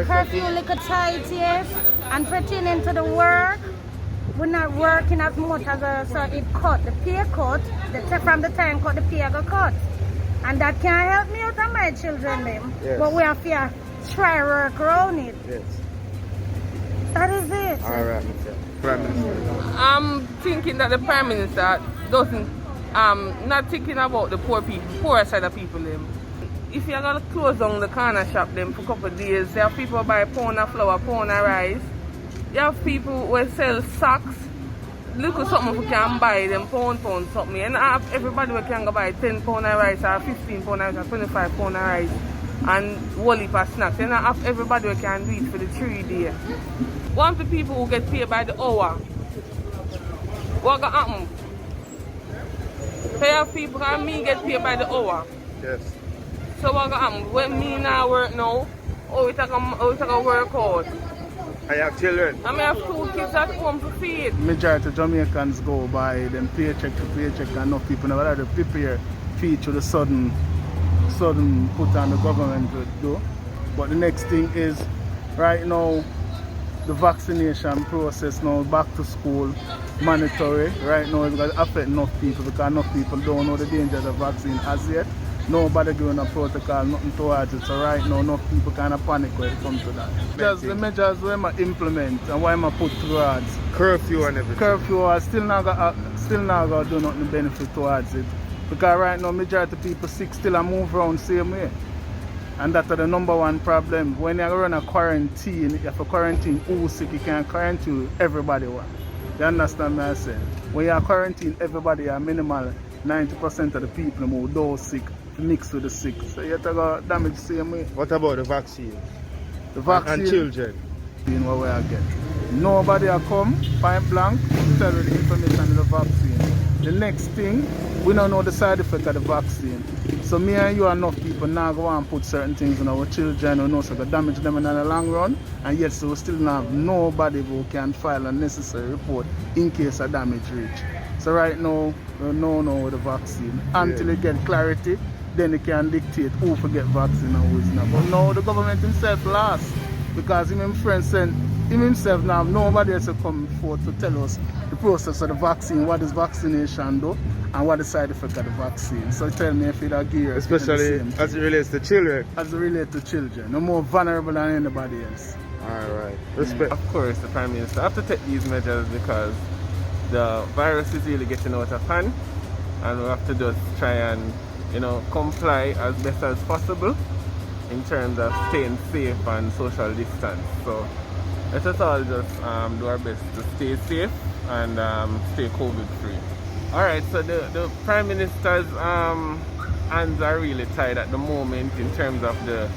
Curfew little tight, yes, and pertaining to the work, we're not working as much as so it cut, the pay cut, from the time cut, the pay go cut. And that can't help me out and my children, them. Yes. But we have to try work around it. Yes. That is it. All right, Mr. Prime Minister. I'm thinking that the Prime Minister doesn't, not thinking about the poor people, poor side of people. Them. If you're going to close down the corner shop them for a couple of days, there are people who buy a pound of flour, pound of rice. You have people who sell socks. Look at something who can buy them pound something. And everybody who can go buy 10 pound of rice or 15 pound of rice or 25 pound of rice and whole heap of snacks. And not have everybody who can do it for the 3 days. One of the people who get paid by the hour, what gonna happen? So you have people and me get paid by the hour. Yes. So what gonna happen? When me now work now, we take a work out. I have children. I may have 2 kids at home to feed. Majority of Jamaicans go by them paycheck to paycheck, and enough people never have to prepare for the sudden put on the government to do. But the next thing is, right now, the vaccination process now, back to school, mandatory. Right now it's going to affect enough people because enough people don't know the danger of the vaccine as yet. Nobody doing a protocol, nothing towards it. So right now enough people kind of panic when it comes to that. Just the measures we I implement and why I put towards Curfew and everything. curfew are still not gonna do nothing benefit towards it. Because right now majority of people sick still and move around same way. And that's the number one problem. When you run a quarantine, you have to quarantine who's sick, you can't quarantine everybody one. You understand what I'm saying? When you quarantine everybody, a minimal 90% of the people who don't sick mix with the sick. So you have to go damage the same way. What about the vaccine? The vaccine And children? what we are getting. Nobody will come, point blank, tell you the information of the vaccine. The next thing, we don't know the side effect of the vaccine. So me and you enough people now go and put certain things in our children who know so they damage them in the long run, and yet so we still don't have nobody who can file a necessary report in case of damage reach. So right now, we don't know with the vaccine. Until you get clarity, then you can dictate who to get vaccine and who is not. But now the government himself last, because him himself now nobody else will come forward to tell us the process of the vaccine, what is vaccination do, and what the side effect of the vaccine. So tell me if it agree. Especially as it relates to children. As it relates to children. No more vulnerable than anybody else. Alright. Respect. Of course, the Prime Minister have to take these measures because the virus is really getting out of hand, and we have to just try and comply as best as possible in terms of staying safe and social distance. So let us all just do our best to stay safe and stay COVID free. Alright, so the Prime Minister's hands are really tied at the moment in terms of the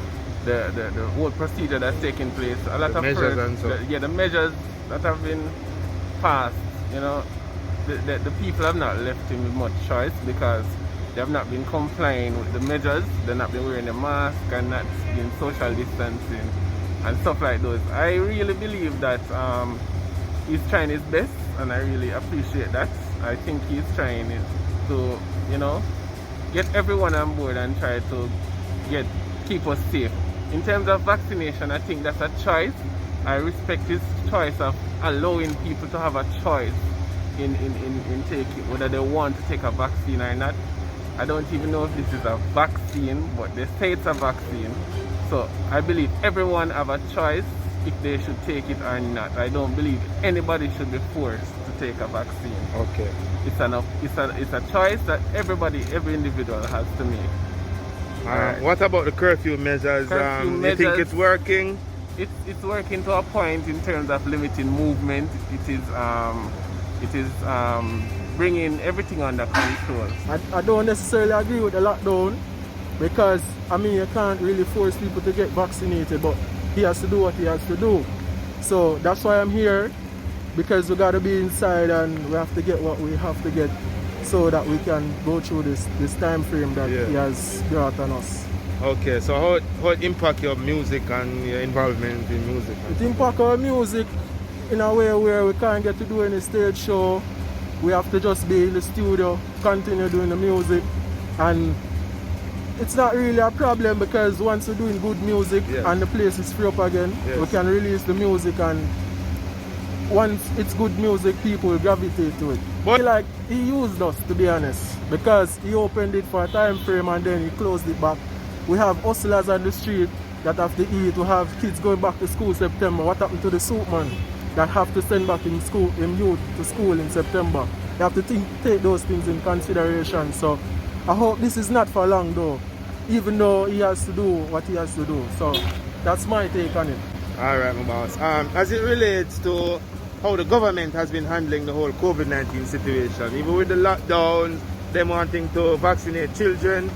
whole procedure that's taking place. A lot the of measures and so. the measures that have been passed, the people have not left him with much choice because they have not been complying with the measures. They've not been wearing a mask and not been social distancing and stuff like those. I really believe that he's trying his best, and I really appreciate that. I think he's trying to, get everyone on board and try to keep us safe. In terms of vaccination, I think that's a choice. I respect his choice of allowing people to have a choice in taking whether they want to take a vaccine or not. I don't even know if this is a vaccine, but they say it's a vaccine. So I believe everyone have a choice if they should take it or not. I don't believe anybody should be forced to take a vaccine. Okay. It's a choice that every individual has to make. Alright. What about the curfew measures? You think it's working? It's working to a point in terms of limiting movement. It is bringing everything under control. I don't necessarily agree with the lockdown because you can't really force people to get vaccinated, but he has to do what he has to do. So that's why I'm here, because we got to be inside and we have to get what we have to get so that we can go through this time frame that he has brought on us. Okay, so how it impact your music and your involvement in music? It impact our music in a way where we can't get to do any stage show. We have to just be in the studio continue doing the music, and it's not really a problem because once we're doing good music and the place is free up again, we can release the music, and once it's good music, people will gravitate to it. But like, he used us, to be honest, because he opened it for a time frame and then he closed it back. We have hustlers on the street that have to eat. We have kids going back to school September. What happened to the soup man that have to send back him youth to school in September? You have to take those things in consideration. So I hope this is not for long though, even though he has to do what he has to do. So that's my take on it. Alright, my boss. As it relates to how the government has been handling the whole COVID-19 situation, even with the lockdown, them wanting to vaccinate children,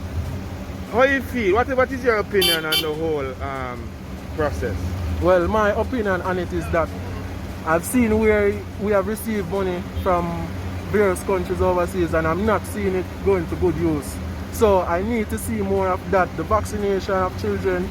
how you feel? What is your opinion on the whole process? Well, my opinion on it is that I've seen where we have received money from various countries overseas, and I'm not seeing it going to good use. So I need to see more of that. The vaccination of children,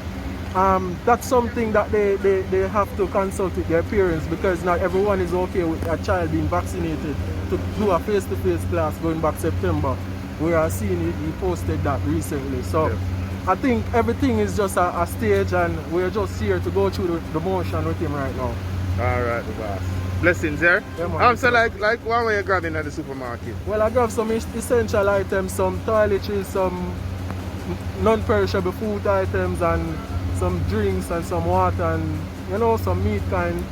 that's something that they have to consult with their parents, because not everyone is okay with a child being vaccinated to do a face-to-face class going back September. We are seeing it, he posted that recently. So I think everything is just a stage, and we're just here to go through the motion with him right now. Alright, the boss. Blessings there. Yeah, so like what were you grabbing at the supermarket? Well, I grabbed some essential items, some toiletries, some non-perishable food items, and some drinks and some water, and some meat kind.